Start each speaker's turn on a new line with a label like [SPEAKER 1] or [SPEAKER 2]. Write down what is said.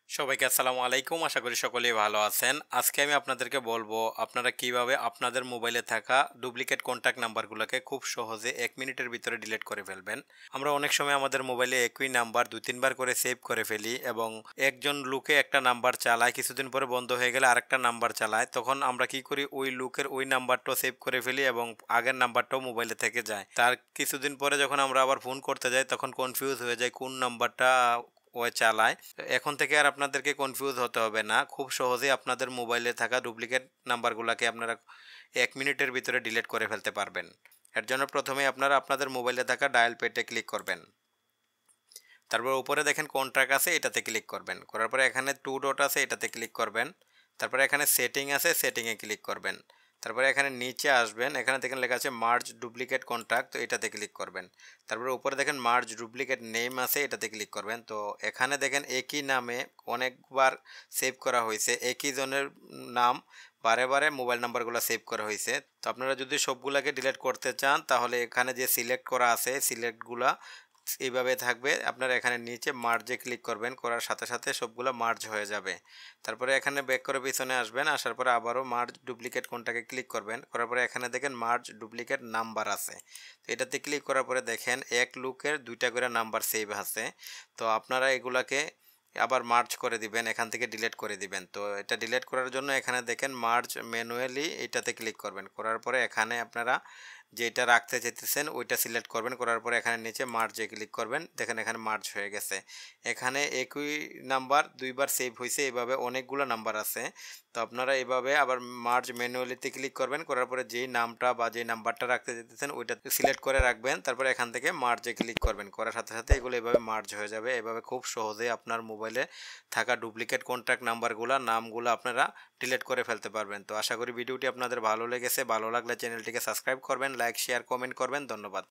[SPEAKER 1] সবাইকে আসসালামু আলাইকুম। আশা করি সকলেই ভালো আছেন। আজকে আমি আপনাদেরকে বলবো আপনারা কিভাবে আপনাদের মোবাইলে থাকা ডুপ্লিকেট কন্ট্যাক্ট নাম্বারগুলোকে খুব সহজে ১ মিনিটের ভিতরে ডিলিট করে ফেলবেন। আমরা অনেক সময় আমাদের মোবাইলে একই নাম্বার ২-৩ বার করে সেভ করে ফেলি এবং একজন লোকে একটা নাম্বার চালায়, কিছুদিন পরে বন্ধ হয়ে গেলে আরেকটা নাম্বার চালায়। তখন আমরা কি করি ওই লোকের ওই নাম্বারটাও সেভ করে ফেলি এবং আগের নাম্বারটাও মোবাইলে থেকে যায়। তার কিছুদিন পরে যখন আমরা আবার ফোন করতে যাই তখন কনফিউজ হয়ে যায় কোন নাম্বারটা ও চালায়। তো এখন থেকে আর আপনাদেরকে কনফিউজ হতে হবে না। খুব সহজেই আপনাদের মোবাইলে থাকা ডুপ্লিকেট নাম্বারগুলাকে আপনারা ১ মিনিটের ভিতরে ডিলিট করে ফেলতে পারবেন। এর জন্য ১ম এই আপনারা আপনাদের মোবাইলে থাকা ডায়াল প্যাডে ক্লিক করবেন। তারপর উপরে দেখেন কন্ট্যাক্ট আছে এটাতে ক্লিক করবেন। করার পরে এখানে 2 ডট আছে এটাতে ক্লিক করবেন। তারপরে এখানে সেটিং আছে সেটিং এ ক্লিক করবেন। তারপরে এখানে নিচে আসবেন। এখানে দেখেন লেখা আছে মার্জ ডুপ্লিকেট কন্ট্যাক্ট, তো এটাতে ক্লিক করবেন। তারপরে উপরে দেখেন মার্জ ডুপ্লিকেট নেম আছে এটাতে ক্লিক করবেন। তো এখানে দেখেন একই নামে অনেকবার সেভ করা হয়েছে। একই জনের নাম বারে, বারে মোবাইল নাম্বারগুলো সেভ করা হইছে। তো আপনারা যদি সবগুলাকে ডিলিট করতে চান তাহলে এখানে যে সিলেক্ট করা আছে সিলেক্টগুলা এইভাবে থাকবে। আপনারা এখানে নিচে মার্জে ক্লিক করবেন, করার সাথে সাথে সবগুলো মার্জ হয়ে যাবে। তারপরে এখানে ব্যাক করে পিছনে আসবেন, আসার পরে আবারও মার্জ ডুপ্লিকেট কোনটাকে ক্লিক করবেন, করার পরে এখানে দেখেন মার্জ ডুপ্লিকেট নাম্বার আছে। তো এটাতে ক্লিক করার পরে দেখেন এক লোকের ২টা করে নাম্বার সেভ আছে। তো আপনারা এগুলাকে আবার মার্জ করে দিবেন, এখান থেকে ডিলিট করে দিবেন। তো এটা ডিলিট করার জন্য এখানে দেখেন মার্জ ম্যানুয়ালি এটাতে ক্লিক করবেন। করার পরে এখানে আপনারা যেটা রাখতে চাইতেছেন ওইটা সিলেক্ট করবেন, করার পরে এখানে নিচে মার্জে ক্লিক করবেন। দেখেন এখানে মার্জ হয়ে গেছে। এখানে একই নাম্বার ২ বার সেভ হইছে, এভাবে অনেকগুলো নাম্বার আছে। তো আপনারা এভাবে আবার মার্জ ম্যানুয়ালিতে ক্লিক করবেন, করার পরে যেই নামটা বা যেই নাম্বারটা রাখতে চাইতেছেন ওইটা সিলেক্ট করে রাখবেন। তারপরে এখান থেকে মার্জে ক্লিক করবেন, করার সাথে সাথে এগুলো এভাবে মার্জ হয়ে যাবে। এভাবে খুব সহজেই আপনার মোবাইলে থাকা ডুপ্লিকেট কন্ট্যাক্ট নাম্বারগুলা নামগুলো আপনারা ডিলিট করে ফেলতে পারবেন। তো আশা করি ভিডিওটি আপনাদের ভালো লেগেছে। ভালো লাগলে চ্যানেলটিকে সাবস্ক্রাইব করবেন, লাইক শেয়ার কমেন্ট করবেন। ধন্যবাদ।